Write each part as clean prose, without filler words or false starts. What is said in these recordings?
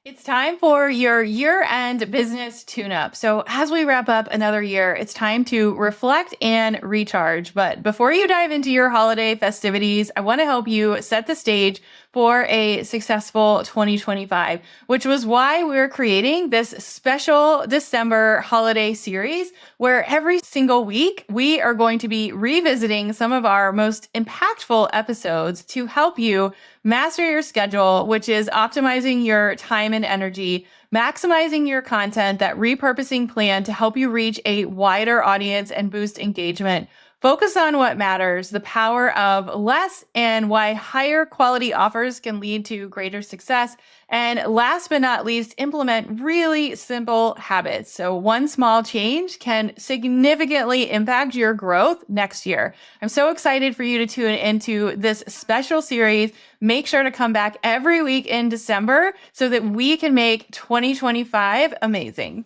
It's time for your year-end business tune-up. So as we wrap up another year, it's time to reflect and recharge. But before you dive into your holiday festivities, I want to help you set the stage for a successful 2025, which was why we're creating this special December holiday series where every single week we are going to be revisiting some of our most impactful episodes to help you master your schedule, which is optimizing your time and energy, maximizing your content, that repurposing plan to help you reach a wider audience and boost engagement. Focus on what matters, the power of less, and why higher quality offers can lead to greater success. And last but not least, implement really simple habits. So one small change can significantly impact your growth next year. I'm so excited for you to tune into this special series. Make sure to come back every week in December so that we can make 2025 amazing.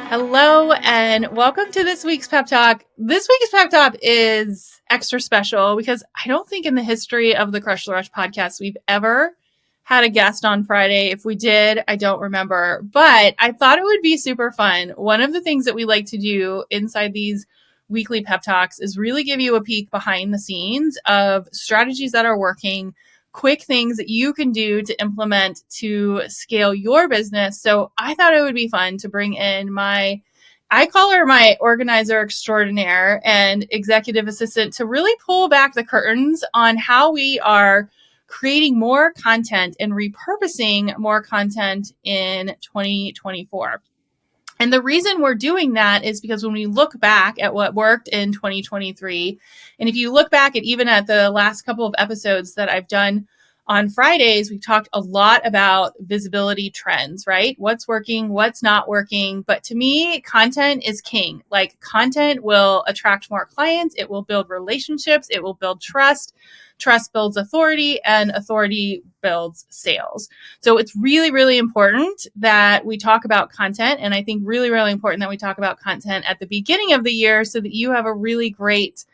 Hello and welcome to this week's Pep Talk. This week's Pep Talk is extra special because I don't think in the history of the Crush the Rush podcast we've ever had a guest on Friday. If we did, I don't remember, but I thought it would be super fun. One of the things that we like to do inside these weekly Pep Talks is really give you a peek behind the scenes of strategies that are working, quick things that you can do to implement to scale your business. So I thought it would be fun to bring in I call her my organizer extraordinaire and executive assistant to really pull back the curtains on how we are creating more content and repurposing more content in 2024. And the reason we're doing that is because when we look back at what worked in 2023, and if you look back at even at the last couple of episodes that I've done on Fridays, we've talked a lot about visibility trends, right? What's working, what's not working. But to me, content is king. Like, content will attract more clients. It will build relationships. It will build trust. Trust builds authority, and authority builds sales. So it's really, really important that we talk about content. And I think really, really important that we talk about content at the beginning of the year so that you have a really great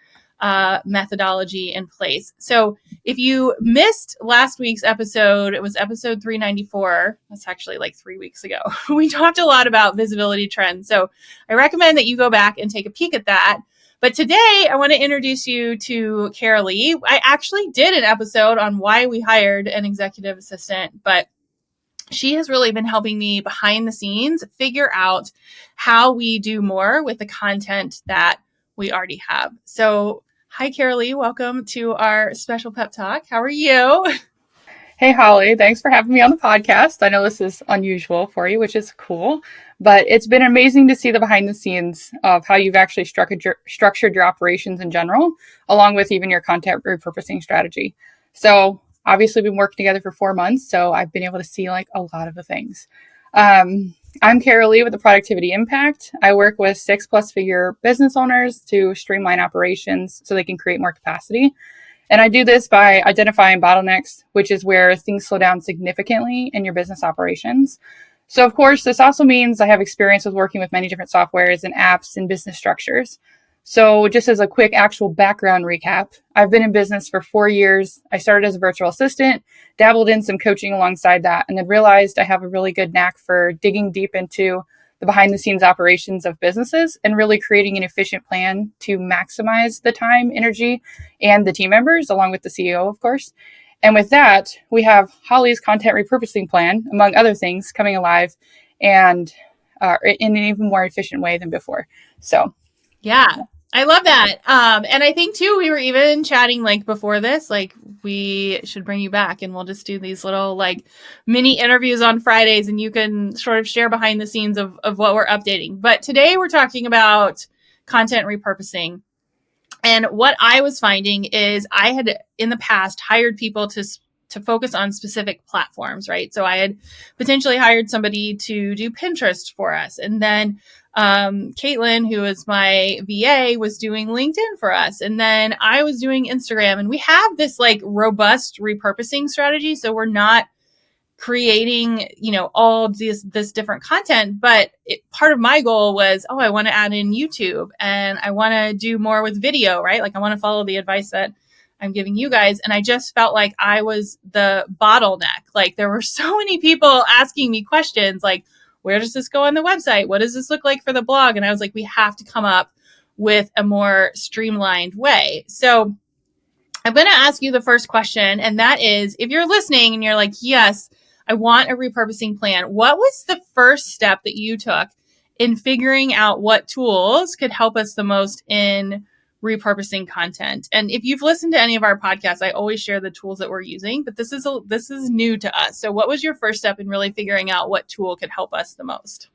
methodology in place. So if you missed last week's episode, it was episode 394. That's actually like 3 weeks ago. We talked a lot about visibility trends. So I recommend that you go back and take a peek at that. But today I want to introduce you to Karalee. I actually did an episode on why we hired an executive assistant, but she has really been helping me behind the scenes figure out how we do more with the content that we already have. So hi, Karalee. Welcome to our special Pep Talk. How are you? Hey, Holly. Thanks for having me on the podcast. I know this is unusual for you, which is cool, but it's been amazing to see the behind the scenes of how you've actually structured your operations in general, along with even your content repurposing strategy. So obviously we've been working together for 4 months, so I've been able to see like a lot of the things. I'm Karalee with the Productivity Impact. I work with 6+ figure business owners to streamline operations so they can create more capacity. And I do this by identifying bottlenecks, which is where things slow down significantly in your business operations. So, of course, this also means I have experience with working with many different softwares and apps and business structures. So just as a quick actual background recap, I've been in business for 4 years. I started as a virtual assistant, dabbled in some coaching alongside that, and then realized I have a really good knack for digging deep into the behind the scenes operations of businesses and really creating an efficient plan to maximize the time, energy, and the team members, along with the CEO, of course. And with that, we have Holly's content repurposing plan, among other things, coming alive and in an even more efficient way than before. So, Yeah, I love that. And I think too, we were even chatting like before this, like we should bring you back and we'll just do these little like mini interviews on Fridays and you can sort of share behind the scenes of what we're updating. But today we're talking about content repurposing. And what I was finding is I had in the past hired people to focus on specific platforms, right? So I had potentially hired somebody to do Pinterest for us. And then Caitlin, who is my VA, was doing LinkedIn for us. And then I was doing Instagram. And we have this like robust repurposing strategy. So we're not creating, all this different content. But part of my goal was, I want to add in YouTube and I want to do more with video, right? Like I want to follow the advice that I'm giving you guys. And I just felt like I was the bottleneck. Like there were so many people asking me questions like, where does this go on the website? What does this look like for the blog? And I was like, we have to come up with a more streamlined way. So I'm going to ask you the first question. And that is, if you're listening and you're like, yes, I want a repurposing plan, what was the first step that you took in figuring out what tools could help us the most in repurposing content? And if you've listened to any of our podcasts, I always share the tools that we're using, but this is new to us. So what was your first step in really figuring out what tool could help us the most?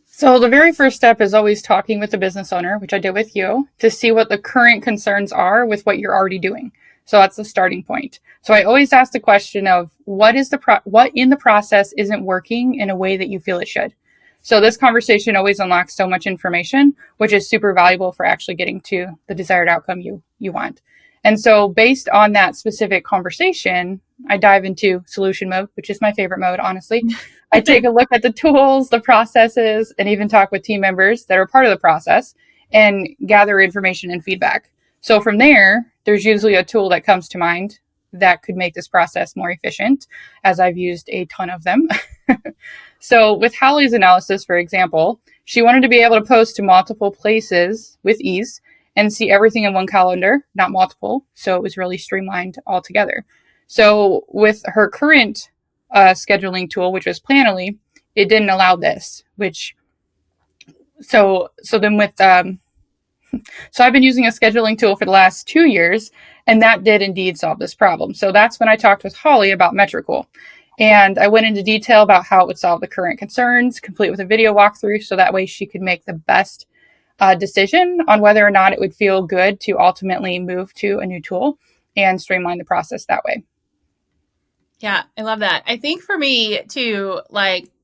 So the very first step is always talking with the business owner, which I did with you, to see what the current concerns are with what you're already doing. So that's the starting point. So I always ask the question of what in the process isn't working in a way that you feel it should. So this conversation always unlocks so much information, which is super valuable for actually getting to the desired outcome you want. And so based on that specific conversation, I dive into solution mode, which is my favorite mode, honestly. I take a look at the tools, the processes, and even talk with team members that are part of the process and gather information and feedback. So from there, there's usually a tool that comes to mind that could make this process more efficient, as I've used a ton of them. So with Holly's analysis, for example, she wanted to be able to post to multiple places with ease and see everything in one calendar, not multiple. So it was really streamlined altogether. So with her current scheduling tool, which was Planoly, it didn't allow this, so I've been using a scheduling tool for the last 2 years, and that did indeed solve this problem. So that's when I talked with Holly about Metricool. And I went into detail about how it would solve the current concerns, complete with a video walkthrough, so that way she could make the best decision on whether or not it would feel good to ultimately move to a new tool and streamline the process that way. Yeah, I love that. I think for me too,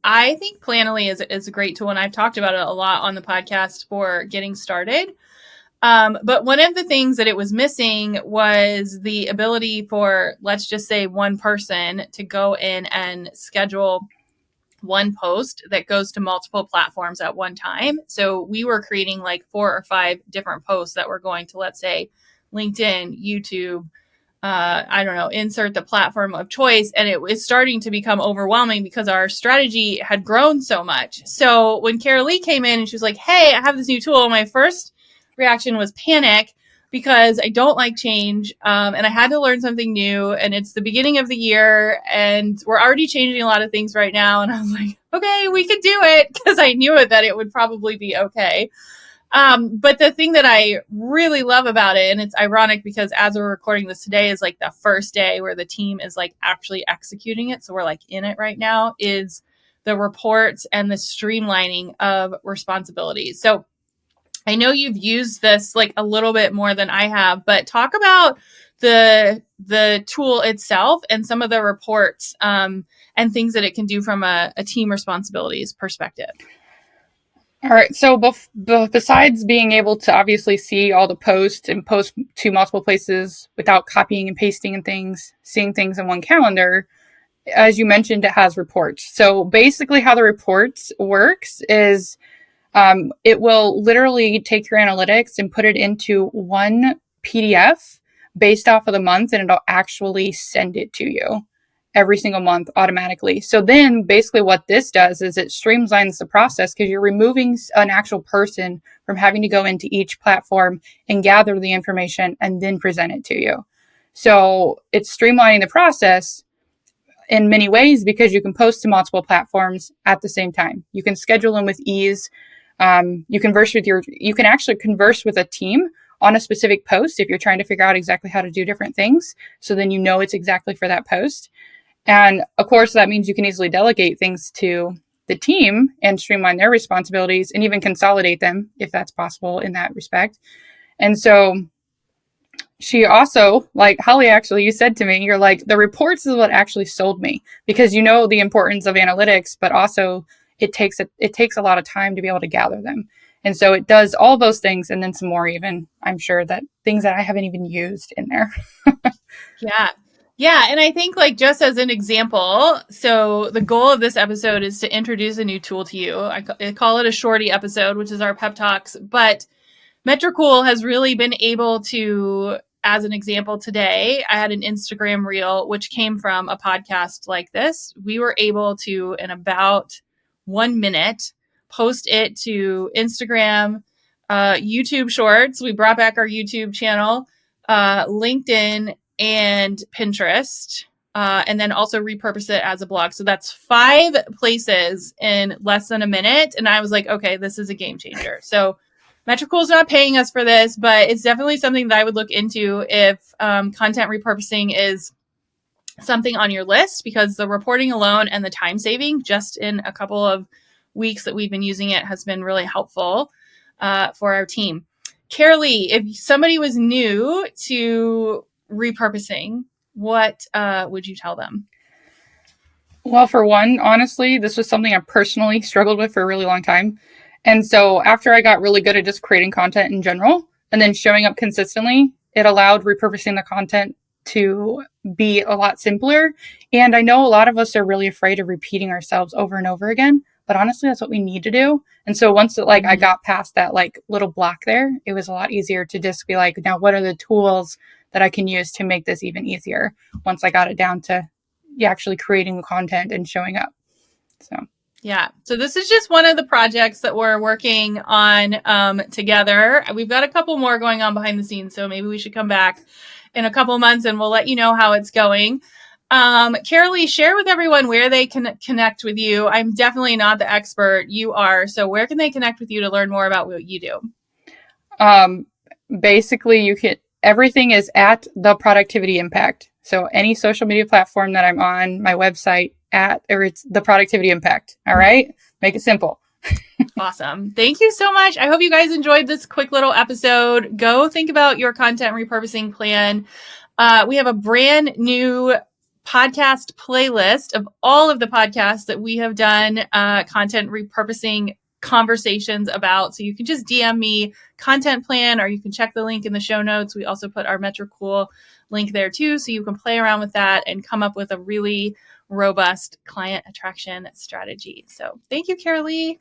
I think Planoly is a great tool, and I've talked about it a lot on the podcast for getting started. But one of the things that it was missing was the ability for, let's just say, one person to go in and schedule one post that goes to multiple platforms at one time. So we were creating like 4 or 5 different posts that were going to, let's say, LinkedIn, YouTube, insert the platform of choice. And it was starting to become overwhelming because our strategy had grown so much. So when Karalee came in and she was like, hey, I have this new tool, my first reaction was panic because I don't like change. And I had to learn something new, and it's the beginning of the year and we're already changing a lot of things right now. And I was like, okay, we could do it, because I knew that it would probably be okay. But the thing that I really love about it, and it's ironic because as we're recording this today is like the first day where the team is like actually executing it. So we're like in it right now, is the reports and the streamlining of responsibilities. So I know you've used this like a little bit more than I have, but talk about the tool itself and some of the reports and things that it can do from a team responsibilities perspective. All right. So besides being able to obviously see all the posts and post to multiple places without copying and pasting and things, seeing things in one calendar, as you mentioned, it has reports. So basically how the reports works is it will literally take your analytics and put it into one PDF based off of the month, and it'll actually send it to you every single month automatically. So then basically what this does is it streamlines the process, because you're removing an actual person from having to go into each platform and gather the information and then present it to you. So it's streamlining the process in many ways because you can post to multiple platforms at the same time. You can schedule them with ease. You can actually converse with a team on a specific post if you're trying to figure out exactly how to do different things. So then you know it's exactly for that post. And of course, that means you can easily delegate things to the team and streamline their responsibilities and even consolidate them if that's possible in that respect. And so she also, like Holly, actually, you said to me, you're like, the reports is what actually sold me, because you know the importance of analytics, but also it takes a lot of time to be able to gather them. And so it does all those things and then some more, even, I'm sure, that things that I haven't even used in there. Yeah. Yeah. And I think, like, just as an example, so the goal of this episode is to introduce a new tool to you. I call it a shorty episode, which is our pep talks. But Metricool has really been able to as an example, today I had an Instagram reel, which came from a podcast like this. We were able to, in about 1 minute, post it to Instagram, YouTube Shorts. We brought back our YouTube channel, LinkedIn, and Pinterest, and then also repurpose it as a blog. So that's 5 places in less than a minute. And I was like, okay, this is a game changer. So Metricool is not paying us for this, but it's definitely something that I would look into if content repurposing is something on your list, because the reporting alone and the time saving just in a couple of weeks that we've been using it has been really helpful for our team. Karalee, if somebody was new to repurposing, what would you tell them? Well, for one, honestly, this was something I personally struggled with for a really long time. And so after I got really good at just creating content in general and then showing up consistently, it allowed repurposing the content to be a lot simpler. And I know a lot of us are really afraid of repeating ourselves over and over again, but honestly, that's what we need to do. And so once I got past that little block there, it was a lot easier to just be like, now what are the tools that I can use to make this even easier once I got it down to actually creating content and showing up. So this is just one of the projects that we're working on together. We've got a couple more going on behind the scenes, so maybe we should come back in a couple months and we'll let you know how it's going. Karalee, share with everyone where they can connect with you. I'm definitely not the expert. You are. So where can they connect with you to learn more about what you do? Basically, everything is at The Productivity Impact. So any social media platform that I'm on, my website it's The Productivity Impact. All right. Make it simple. Awesome. Thank you so much. I hope you guys enjoyed this quick little episode. Go think about your content repurposing plan. We have a brand new podcast playlist of all of the podcasts that we have done content repurposing conversations about. So you can just DM me content plan, or you can check the link in the show notes. We also put our Metricool link there too, so you can play around with that and come up with a really robust client attraction strategy. So thank you, Karalee.